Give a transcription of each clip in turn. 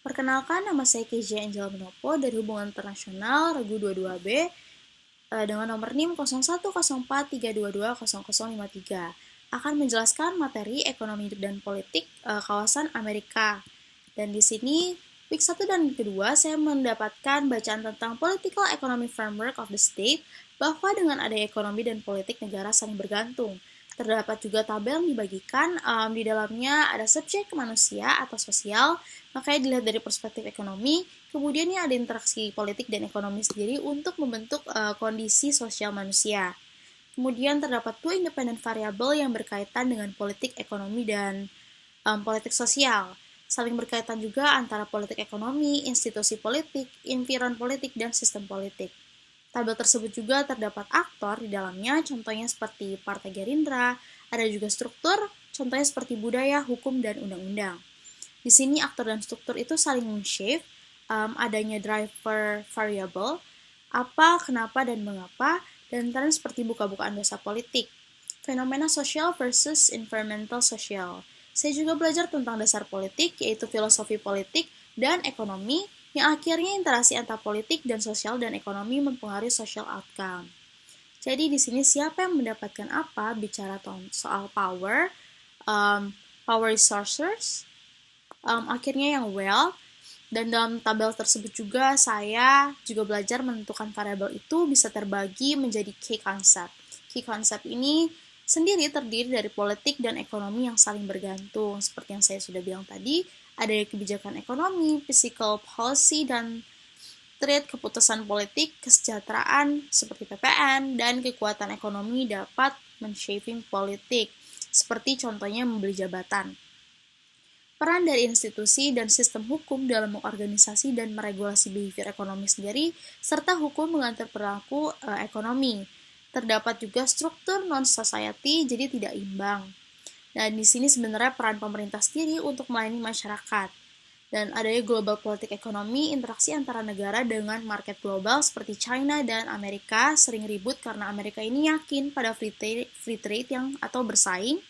Perkenalkan, nama saya KJ Angela Minopo dari Hubungan Internasional Regu 22B dengan nomor NIM 010432200053 akan menjelaskan materi ekonomi dan politik kawasan Amerika. Dan di sini week 1 dan kedua saya mendapatkan bacaan tentang Political Economic Framework of the State bahwa dengan adanya ekonomi dan politik negara saling bergantung. Terdapat juga tabel yang dibagikan, di dalamnya ada subjek manusia atau sosial, makanya dilihat dari perspektif ekonomi, kemudian ini ada interaksi politik dan ekonomi sendiri untuk membentuk kondisi sosial manusia. Kemudian terdapat dua independen variabel yang berkaitan dengan politik ekonomi dan politik sosial. Saling berkaitan juga antara politik ekonomi, institusi politik, environment politik, dan sistem politik. Tabel tersebut juga terdapat aktor di dalamnya, contohnya seperti Partai Gerindra, ada juga struktur, contohnya seperti budaya, hukum, dan undang-undang. Di sini aktor dan struktur itu saling men-shape, adanya driver variable, apa, kenapa, dan mengapa, dan tren seperti buka-bukaan dosa politik. Fenomena sosial versus environmental social. Saya juga belajar tentang dasar politik, yaitu filosofi politik dan ekonomi, yang akhirnya interaksi antara politik dan sosial dan ekonomi mempengaruhi social outcome. Jadi di sini siapa yang mendapatkan apa bicara soal power, power resources, akhirnya yang wealth, dan dalam tabel tersebut juga saya juga belajar menentukan variabel itu bisa terbagi menjadi key concept. Key concept ini sendiri terdiri dari politik dan ekonomi yang saling bergantung. Seperti yang saya sudah bilang tadi, ada kebijakan ekonomi, physical policy, dan trade, keputusan politik, kesejahteraan seperti PPN, dan kekuatan ekonomi dapat men-shaping politik, seperti contohnya membeli jabatan. Peran dari institusi dan sistem hukum dalam mengorganisasi dan meregulasi behavior ekonomi sendiri, serta hukum mengatur perilaku ekonomi. Terdapat juga struktur non-society, jadi tidak imbang. Dan di sini sebenarnya peran pemerintah sendiri untuk melayani masyarakat. Dan adanya global politik ekonomi, interaksi antara negara dengan market global seperti China dan Amerika sering ribut karena Amerika ini yakin pada free trade yang atau bersaing.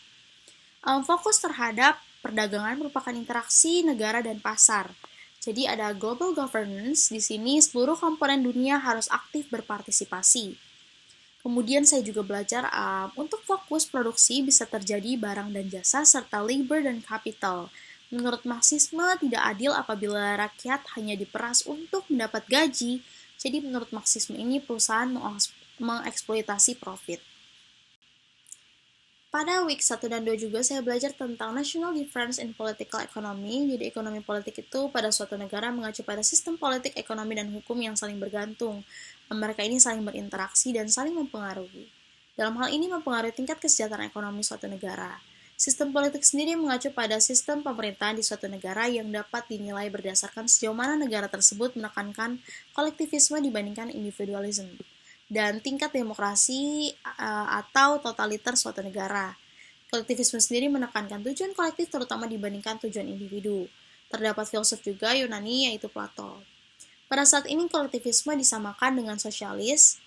Fokus terhadap perdagangan merupakan interaksi negara dan pasar. Jadi ada global governance, di sini seluruh komponen dunia harus aktif berpartisipasi. Kemudian saya juga belajar untuk fokus produksi bisa terjadi barang dan jasa serta labor dan capital. Menurut Marxisme tidak adil apabila rakyat hanya diperas untuk mendapat gaji. Jadi menurut Marxisme ini perusahaan mengeksploitasi profit. Pada week 1 dan 2 juga saya belajar tentang national difference in political economy. Jadi ekonomi politik itu pada suatu negara mengacu pada sistem politik, ekonomi, dan hukum yang saling bergantung. Mereka ini saling berinteraksi dan saling mempengaruhi. Dalam hal ini mempengaruhi tingkat kesejahteraan ekonomi suatu negara. Sistem politik sendiri mengacu pada sistem pemerintahan di suatu negara yang dapat dinilai berdasarkan sejauh mana negara tersebut menekankan kolektivisme dibandingkan individualisme dan tingkat demokrasi atau totaliter suatu negara. Kolektivisme sendiri menekankan tujuan kolektif terutama dibandingkan tujuan individu. Terdapat filsuf juga Yunani yaitu Plato. Pada saat ini kolektivisme disamakan dengan sosialis,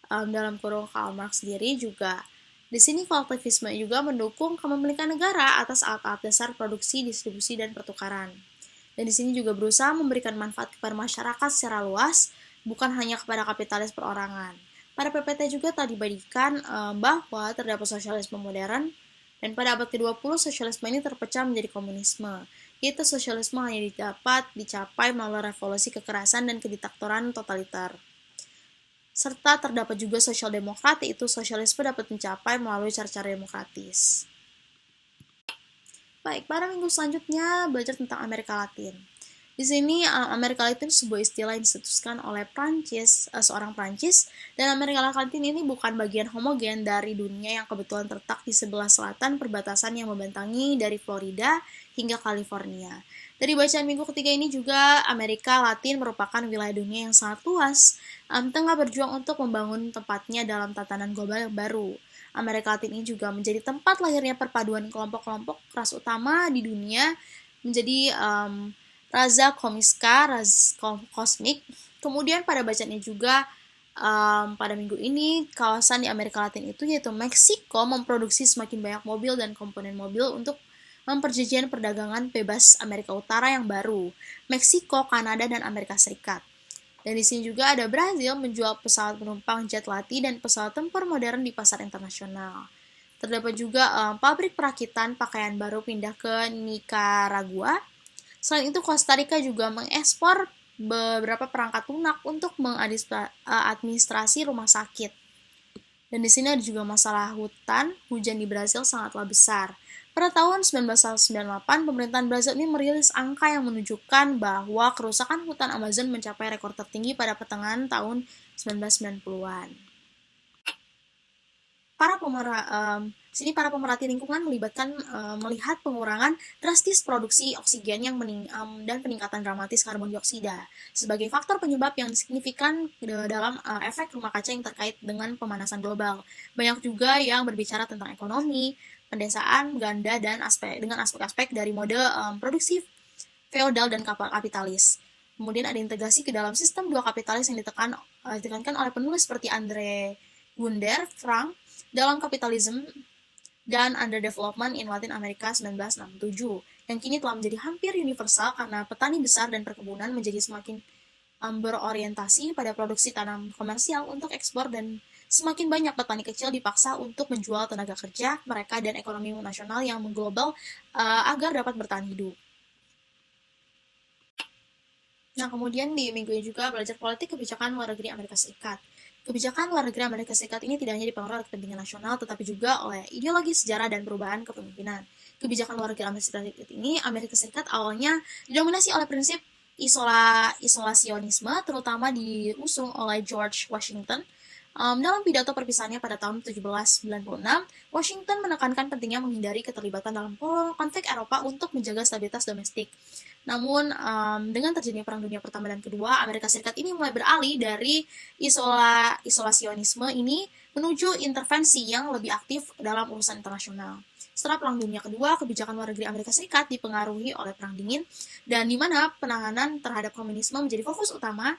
dalam kurung Karl Marx sendiri juga. Di sini kolektivisme juga mendukung kepemilikan negara atas alat-alat dasar produksi, distribusi, dan pertukaran. Dan di sini juga berusaha memberikan manfaat kepada masyarakat secara luas, bukan hanya kepada kapitalis perorangan. Pada PPT juga tadi dibagikan bahwa terdapat sosialisme modern, dan pada abad ke-20 sosialisme ini terpecah menjadi komunisme. Yaitu sosialisme hanya dapat dicapai melalui revolusi kekerasan dan kediktatoran totaliter. Serta terdapat juga sosial demokrat, yaitu sosialisme dapat mencapai melalui cara-cara demokratis. Baik, pada minggu selanjutnya belajar tentang Amerika Latin. Di sini Amerika Latin sebuah istilah yang dicetuskan oleh seorang Prancis, dan Amerika Latin ini bukan bagian homogen dari dunia yang kebetulan terletak di sebelah selatan perbatasan yang membentangi dari Florida hingga California. Dari bacaan minggu ketiga ini juga Amerika Latin merupakan wilayah dunia yang sangat luas, tengah berjuang untuk membangun tempatnya dalam tatanan global yang baru. Amerika Latin ini juga menjadi tempat lahirnya perpaduan kelompok-kelompok ras utama di dunia menjadi Raza Komiska, Kosmik. Kemudian pada bacaannya juga pada minggu ini kawasan di Amerika Latin itu yaitu Meksiko memproduksi semakin banyak mobil dan komponen mobil untuk perjanjian perdagangan bebas Amerika Utara yang baru, Meksiko, Kanada, dan Amerika Serikat. Dan di sini juga ada Brazil menjual pesawat penumpang jet latih dan pesawat tempur modern di pasar internasional. Terdapat juga pabrik perakitan pakaian baru pindah ke Nicaragua. Selain itu, Costa Rica juga mengekspor beberapa perangkat lunak untuk mengadministrasi rumah sakit. Dan di sini ada juga masalah hujan di Brazil sangatlah besar. Pada tahun 1998, pemerintahan Brazil ini merilis angka yang menunjukkan bahwa kerusakan hutan Amazon mencapai rekor tertinggi pada pertengahan tahun 1990-an. Para pemerhati lingkungan melihat pengurangan drastis produksi oksigen dan peningkatan dramatis karbon dioksida sebagai faktor penyebab yang signifikan dalam efek rumah kaca yang terkait dengan pemanasan global. Banyak juga yang berbicara tentang ekonomi, pedesaan, ganda, dan aspek-aspek dari mode produksi feodal dan kapitalis. Kemudian ada integrasi ke dalam sistem dua kapitalis yang ditekankan oleh penulis seperti Andre Gunder Frank dalam Capitalism dan Underdevelopment in Latin America 1967, yang kini telah menjadi hampir universal karena petani besar dan perkebunan menjadi semakin berorientasi pada produksi tanam komersial untuk ekspor dan semakin banyak petani kecil dipaksa untuk menjual tenaga kerja mereka dan ekonomi nasional yang mengglobal agar dapat bertahan hidup. Nah, kemudian di minggu ini juga belajar politik kebijakan luar negeri Amerika Serikat. Kebijakan luar negeri Amerika Serikat ini tidak hanya dipengaruhi oleh kepentingan nasional, tetapi juga oleh ideologi sejarah dan perubahan kepemimpinan. Kebijakan luar negeri Amerika Serikat awalnya didominasi oleh prinsip isolasionisme, terutama diusung oleh George Washington. Dalam pidato perpisahannya pada tahun 1796, Washington menekankan pentingnya menghindari keterlibatan dalam konflik Eropa untuk menjaga stabilitas domestik. Namun, dengan terjadinya Perang Dunia Pertama dan Kedua, Amerika Serikat ini mulai beralih dari isolasionisme ini menuju intervensi yang lebih aktif dalam urusan internasional. Setelah Perang Dunia Kedua, kebijakan luar negeri Amerika Serikat dipengaruhi oleh Perang Dingin, dan di mana penanganan terhadap komunisme menjadi fokus utama.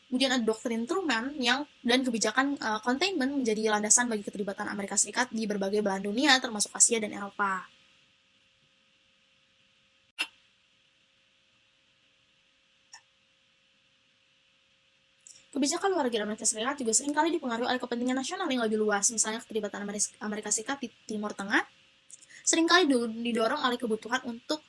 Kemudian ada doktrin Truman dan kebijakan containment menjadi landasan bagi keterlibatan Amerika Serikat di berbagai belahan dunia, termasuk Asia dan Eropa. Kebijakan luar negeri Amerika Serikat juga seringkali dipengaruhi oleh kepentingan nasional yang lebih luas, misalnya keterlibatan Amerika Serikat di Timur Tengah, seringkali didorong oleh kebutuhan untuk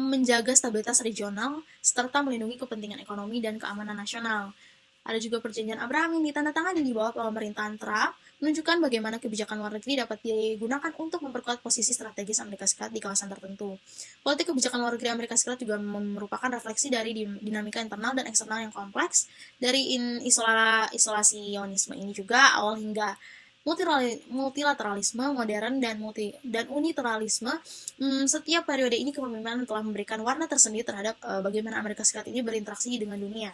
menjaga stabilitas regional, serta melindungi kepentingan ekonomi dan keamanan nasional. Ada juga perjanjian Abraham yang ditandatangani di bawah pemerintahan Trump, menunjukkan bagaimana kebijakan luar negeri dapat digunakan untuk memperkuat posisi strategis Amerika Serikat di kawasan tertentu. Politik kebijakan luar negeri Amerika Serikat juga merupakan refleksi dari dinamika internal dan eksternal yang kompleks. Dari isolasionisme ini juga awal hingga multilateralisme modern dan unilateralisme. Setiap periode ini kepemimpinan telah memberikan warna tersendiri terhadap bagaimana Amerika Serikat ini berinteraksi dengan dunia.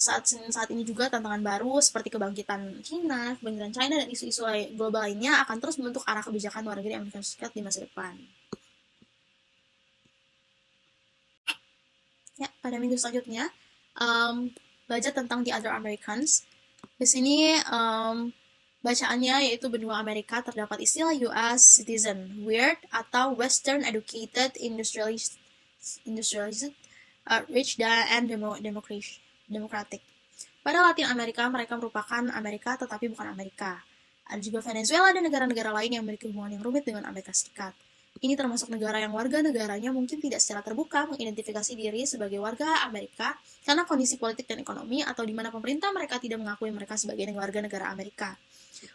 Saat ini juga tantangan baru seperti kebangkitan China dan isu-isu global lainnya akan terus membentuk arah kebijakan luar negeri Amerika Serikat di masa depan. Ya, pada minggu selanjutnya belajar tentang The Other Americans. Di sini bacaannya yaitu benua Amerika terdapat istilah US citizen, weird atau Western educated industrialist, rich and democratic. Pada Latin Amerika, mereka merupakan Amerika tetapi bukan Amerika. Ada juga Venezuela dan negara-negara lain yang memiliki hubungan yang rumit dengan Amerika Serikat. Ini termasuk negara yang warga negaranya mungkin tidak secara terbuka mengidentifikasi diri sebagai warga Amerika karena kondisi politik dan ekonomi atau di mana pemerintah mereka tidak mengakui mereka sebagai warga negara Amerika.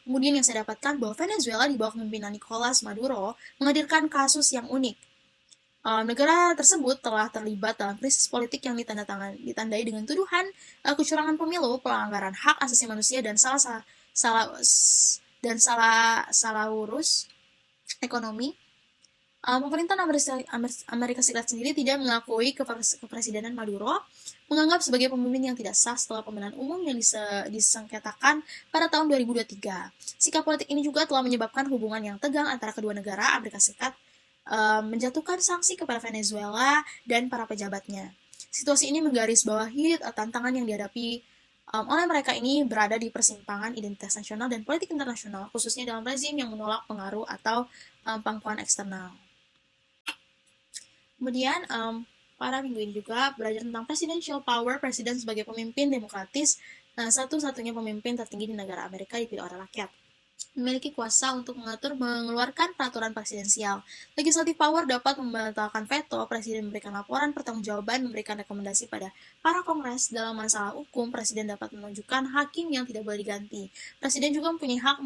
Kemudian yang saya dapatkan bahwa Venezuela di bawah kepemimpinan Nicolas Maduro menghadirkan kasus yang unik. Negara tersebut telah terlibat dalam krisis politik yang ditandai dengan tuduhan kecurangan pemilu, pelanggaran hak asasi manusia dan salah urus ekonomi. Pemerintahan Amerika Serikat sendiri tidak mengakui kepresidenan Maduro, menganggap sebagai pemimpin yang tidak sah setelah pemilihan umum yang disengketakan pada tahun 2023. Sikap politik ini juga telah menyebabkan hubungan yang tegang antara kedua negara. Amerika Serikat menjatuhkan sanksi kepada Venezuela dan para pejabatnya. Situasi ini menggarisbawahi tantangan yang dihadapi oleh mereka ini berada di persimpangan identitas nasional dan politik internasional, khususnya dalam rezim yang menolak pengaruh atau pangkuan eksternal. Kemudian, pada minggu ini juga belajar tentang presidential power, presiden sebagai pemimpin demokratis, satu-satunya pemimpin tertinggi di negara Amerika dipilih oleh rakyat. Memiliki kuasa untuk mengeluarkan peraturan presidensial. Legislative power dapat membatalkan veto, presiden memberikan laporan pertanggungjawaban, memberikan rekomendasi pada para kongres dalam masalah hukum, presiden dapat menunjukkan hakim yang tidak boleh diganti. Presiden juga mempunyai hak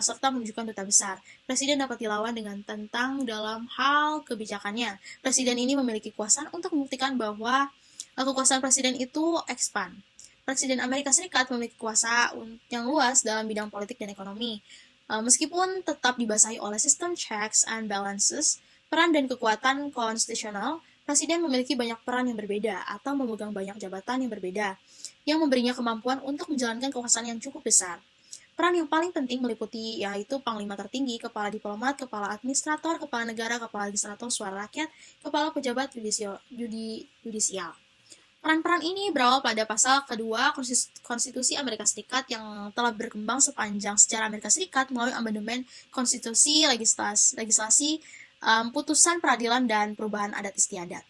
serta menunjukkan duta besar. Presiden dapat dilawan dengan tentang dalam hal kebijakannya. Presiden ini memiliki kuasa untuk membuktikan bahwa kekuasaan presiden itu expand. Presiden Amerika Serikat memiliki kuasa yang luas dalam bidang politik dan ekonomi. Meskipun tetap dibasahi oleh sistem checks and balances, peran dan kekuatan konstitusional, presiden memiliki banyak peran yang berbeda atau memegang banyak jabatan yang berbeda, yang memberinya kemampuan untuk menjalankan kekuasaan yang cukup besar. Peran yang paling penting meliputi yaitu panglima tertinggi, kepala diplomat, kepala administrator, kepala negara, kepala legislator suara rakyat, kepala pejabat yudisial. Peran-peran ini berawal pada pasal kedua Konstitusi Amerika Serikat yang telah berkembang sepanjang sejarah Amerika Serikat melalui amandemen konstitusi, legislasi, putusan peradilan, dan perubahan adat istiadat.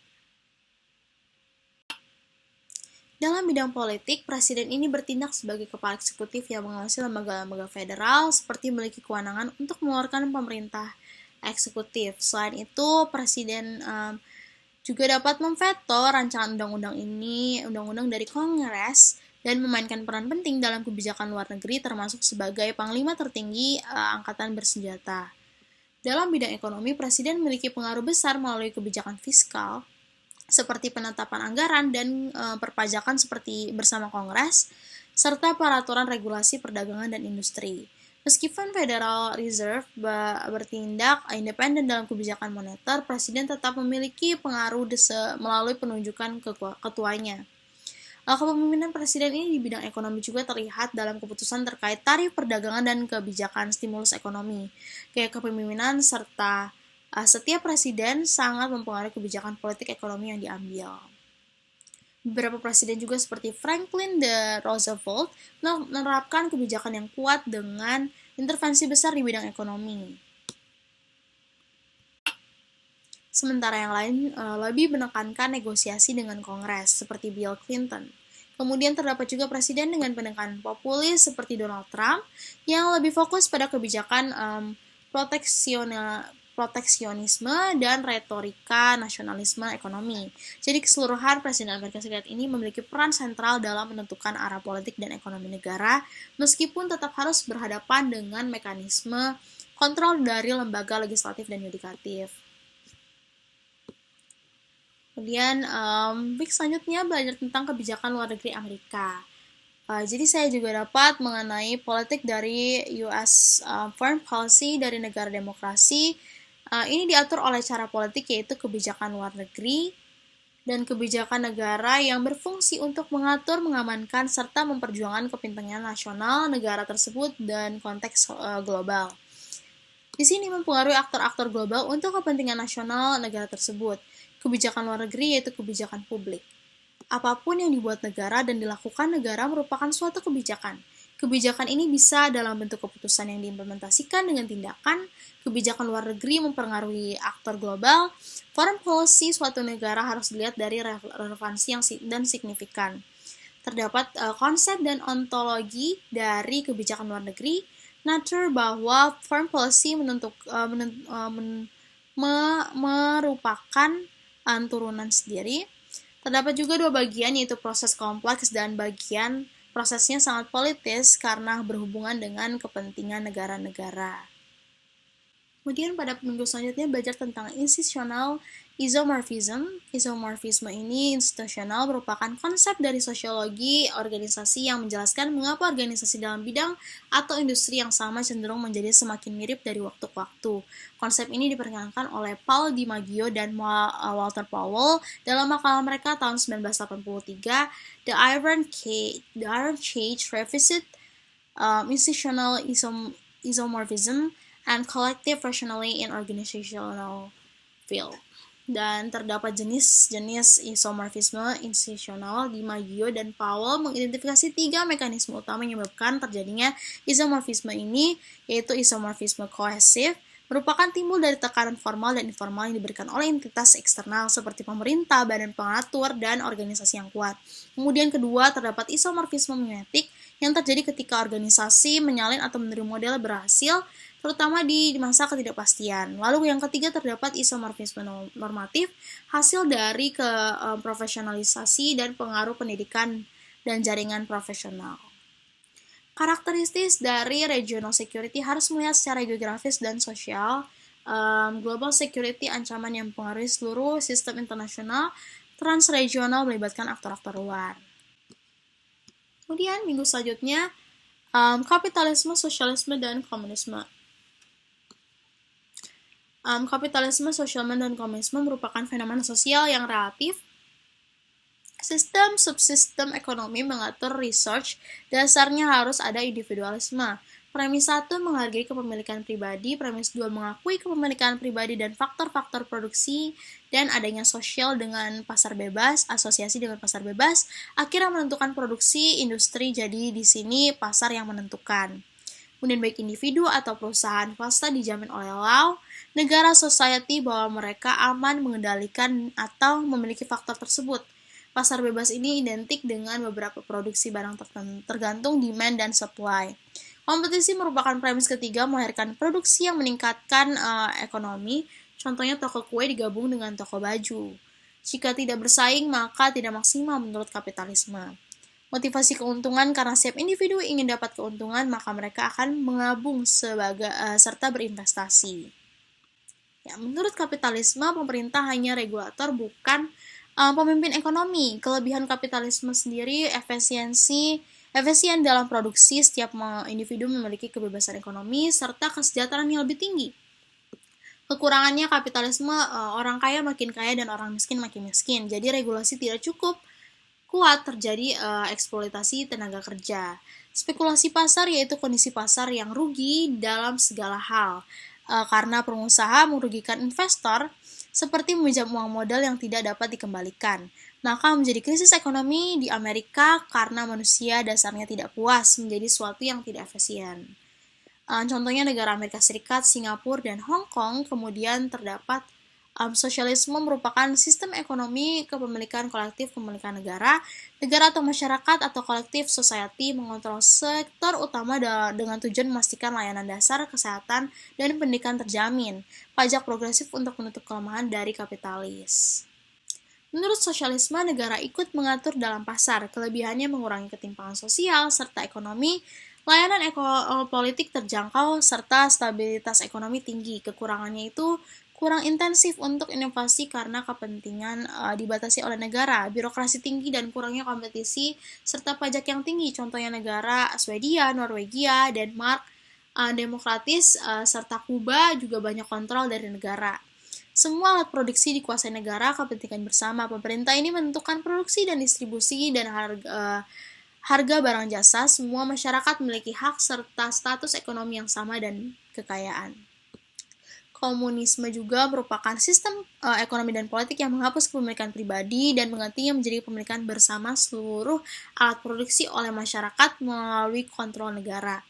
Dalam bidang politik, presiden ini bertindak sebagai kepala eksekutif yang mengawasi lembaga-lembaga federal seperti memiliki kewenangan untuk mengeluarkan pemerintah eksekutif. Selain itu, presiden juga dapat memveto rancangan undang-undang dari Kongres dan memainkan peran penting dalam kebijakan luar negeri termasuk sebagai panglima tertinggi angkatan bersenjata. Dalam bidang ekonomi, presiden memiliki pengaruh besar melalui kebijakan fiskal seperti penetapan anggaran dan perpajakan seperti bersama Kongres serta peraturan regulasi perdagangan dan industri. Meskipun Federal Reserve bertindak independen dalam kebijakan moneter, presiden tetap memiliki pengaruh melalui penunjukan ketuanya. Kepemimpinan presiden ini di bidang ekonomi juga terlihat dalam keputusan terkait tarif perdagangan dan kebijakan stimulus ekonomi. Gaya kepemimpinan serta setiap presiden sangat mempengaruhi kebijakan politik ekonomi yang diambil. Beberapa presiden juga seperti Franklin D. Roosevelt menerapkan kebijakan yang kuat dengan intervensi besar di bidang ekonomi. Sementara yang lain lebih menekankan negosiasi dengan Kongres seperti Bill Clinton. Kemudian terdapat juga presiden dengan pendekatan populis seperti Donald Trump yang lebih fokus pada kebijakan proteksionisme dan retorika nasionalisme ekonomi. Jadi keseluruhan Presiden Amerika Serikat ini memiliki peran sentral dalam menentukan arah politik dan ekonomi negara, meskipun tetap harus berhadapan dengan mekanisme kontrol dari lembaga legislatif dan yudikatif. Kemudian, week selanjutnya belajar tentang kebijakan luar negeri Amerika. Jadi saya juga dapat mengenai politik dari US foreign policy dari negara demokrasi. Ini diatur oleh cara politik yaitu kebijakan luar negeri dan kebijakan negara yang berfungsi untuk mengatur, mengamankan, serta memperjuangkan kepentingan nasional negara tersebut dan konteks global. Di sini mempengaruhi aktor-aktor global untuk kepentingan nasional negara tersebut. Kebijakan luar negeri yaitu kebijakan publik. Apapun yang dibuat negara dan dilakukan negara merupakan suatu kebijakan. Kebijakan ini bisa dalam bentuk keputusan yang diimplementasikan dengan tindakan. Kebijakan luar negeri mempengaruhi aktor global. Foreign policy suatu negara harus dilihat dari relevansi dan signifikan. Terdapat konsep dan ontologi dari kebijakan luar negeri. Nature bahwa foreign policy merupakan turunan sendiri. Terdapat juga dua bagian yaitu proses kompleks dan bagian prosesnya sangat politis karena berhubungan dengan kepentingan negara-negara. Kemudian pada minggu selanjutnya belajar tentang institutional isomorphism. Isomorphisme ini institusional merupakan konsep dari sosiologi organisasi yang menjelaskan mengapa organisasi dalam bidang atau industri yang sama cenderung menjadi semakin mirip dari waktu ke waktu. Konsep ini diperkenalkan oleh Paul DiMaggio dan Walter Powell dalam makalah mereka tahun 1983, The Iron Cage Revisit, Institutional Isomorphism, and Collective Rationality in Organizational Field. Dan terdapat jenis-jenis isomorfisme institusional. DiMaggio dan Powell mengidentifikasi 3 mekanisme utama yang menyebabkan terjadinya isomorfisme ini, yaitu isomorfisme kohesif, merupakan timbul dari tekanan formal dan informal yang diberikan oleh entitas eksternal seperti pemerintah, badan pengatur, dan organisasi yang kuat. Kemudian kedua, terdapat isomorfisme mimetik yang terjadi ketika organisasi menyalin atau meniru model berhasil, terutama di masa ketidakpastian. Lalu yang ketiga, terdapat isomorfisme normatif, hasil dari profesionalisasi dan pengaruh pendidikan dan jaringan profesional. Karakteristik dari regional security harus melihat secara geografis dan sosial. Global security ancaman yang mempengaruhi seluruh sistem internasional, transregional melibatkan aktor-aktor luar. Kemudian minggu selanjutnya, kapitalisme, sosialisme, dan komunisme. Kapitalisme, sosialisme, dan komunisme merupakan fenomena sosial yang relatif. Sistem subsistem ekonomi mengatur research, dasarnya harus ada individualisme. Premis 1 menghargai kepemilikan pribadi, premis 2 mengakui kepemilikan pribadi dan faktor-faktor produksi dan adanya sosial dengan pasar bebas, asosiasi dengan pasar bebas, akhirnya menentukan produksi industri, jadi di sini pasar yang menentukan. Kemudian baik individu atau perusahaan swasta dijamin oleh law, negara society bahwa mereka aman mengendalikan atau memiliki faktor tersebut. Pasar bebas ini identik dengan beberapa produksi barang tergantung demand dan supply. Kompetisi merupakan premis ketiga melahirkan produksi yang meningkatkan ekonomi, contohnya toko kue digabung dengan toko baju. Jika tidak bersaing, maka tidak maksimal menurut kapitalisme. Motivasi keuntungan karena setiap individu ingin dapat keuntungan, maka mereka akan mengabung serta berinvestasi. Ya, menurut kapitalisme, pemerintah hanya regulator, bukan pemimpin ekonomi. Kelebihan kapitalisme sendiri efisien dalam produksi, setiap individu memiliki kebebasan ekonomi serta kesejahteraan yang lebih tinggi. Kekurangannya kapitalisme, orang kaya makin kaya dan orang miskin makin miskin. Jadi regulasi tidak cukup kuat, terjadi eksploitasi tenaga kerja. Spekulasi pasar yaitu kondisi pasar yang rugi dalam segala hal. Karena pengusaha merugikan investor, seperti meminjam uang modal yang tidak dapat dikembalikan. Maka menjadi krisis ekonomi di Amerika karena manusia dasarnya tidak puas, menjadi suatu yang tidak efisien. Contohnya negara Amerika Serikat, Singapura, dan Hong Kong. Kemudian terdapat sosialisme merupakan sistem ekonomi kepemilikan kolektif kepemilikan negara atau masyarakat atau kolektif society mengontrol sektor utama dengan tujuan memastikan layanan dasar, kesehatan, dan pendidikan terjamin. Pajak progresif untuk menutup kelemahan dari kapitalis. Menurut sosialisme, negara ikut mengatur dalam pasar, kelebihannya mengurangi ketimpangan sosial serta ekonomi, layanan politik terjangkau, serta stabilitas ekonomi tinggi. Kekurangannya itu kurang intensif untuk inovasi karena kepentingan dibatasi oleh negara, birokrasi tinggi dan kurangnya kompetisi, serta pajak yang tinggi. Contohnya negara Swedia, Norwegia, Denmark, demokratis, serta Kuba juga banyak kontrol dari negara. Semua alat produksi dikuasai negara, kepentingan bersama. Pemerintah ini menentukan produksi dan distribusi dan harga barang jasa. Semua masyarakat memiliki hak serta status ekonomi yang sama dan kekayaan. Komunisme juga merupakan sistem ekonomi dan politik yang menghapus kepemilikan pribadi dan menggantinya menjadi kepemilikan bersama seluruh alat produksi oleh masyarakat melalui kontrol negara.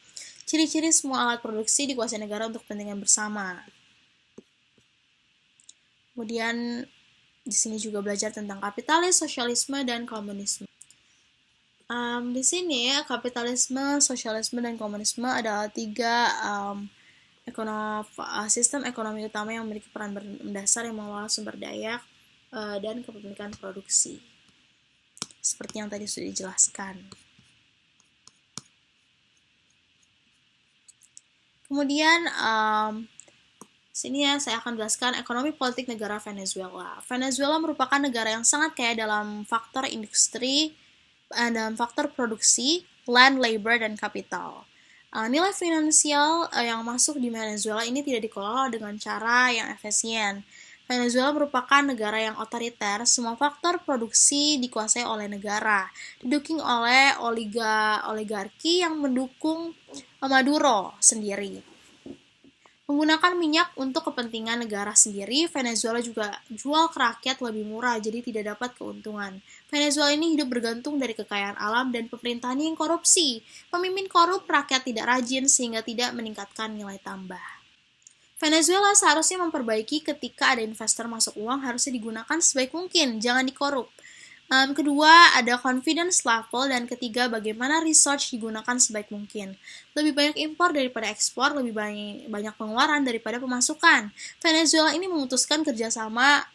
Ciri-ciri semua alat produksi dikuasai negara untuk kepentingan bersama. Kemudian di sini juga belajar tentang kapitalis, sosialisme, dan komunisme. Di sini kapitalisme, sosialisme, dan komunisme adalah tiga sistem ekonomi utama yang memiliki peran mendasar yang mengelola sumber daya dan kepemilikan produksi. Seperti yang tadi sudah dijelaskan. Kemudian sini saya akan jelaskan ekonomi politik negara Venezuela. Venezuela merupakan negara yang sangat kaya dalam faktor industri, dalam faktor produksi, land, labor, dan kapital. Nilai finansial yang masuk di Venezuela ini tidak dikelola dengan cara yang efisien. Venezuela merupakan negara yang otoriter, semua faktor produksi dikuasai oleh negara, didukung oleh oligarki yang mendukung Maduro sendiri. Menggunakan minyak untuk kepentingan negara sendiri, Venezuela juga jual ke rakyat lebih murah, jadi tidak dapat keuntungan. Venezuela ini hidup bergantung dari kekayaan alam dan pemerintahannya yang korupsi. Pemimpin korup, rakyat tidak rajin sehingga tidak meningkatkan nilai tambah. Venezuela seharusnya memperbaiki ketika ada investor masuk uang harusnya digunakan sebaik mungkin, jangan dikorup. Kedua, ada confidence level, dan ketiga, bagaimana research digunakan sebaik mungkin. Lebih banyak impor daripada ekspor, lebih banyak pengeluaran daripada pemasukan. Venezuela ini memutuskan kerjasama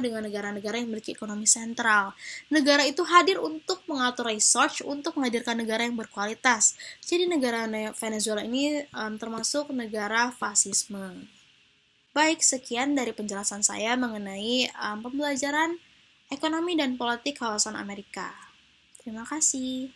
dengan negara-negara yang memiliki ekonomi sentral. Negara itu hadir untuk mengatur research, untuk menghadirkan negara yang berkualitas. Jadi negara Venezuela ini termasuk negara fasisme. Baik, sekian dari penjelasan saya mengenai pembelajaran ekonomi dan politik kawasan Amerika. Terima kasih.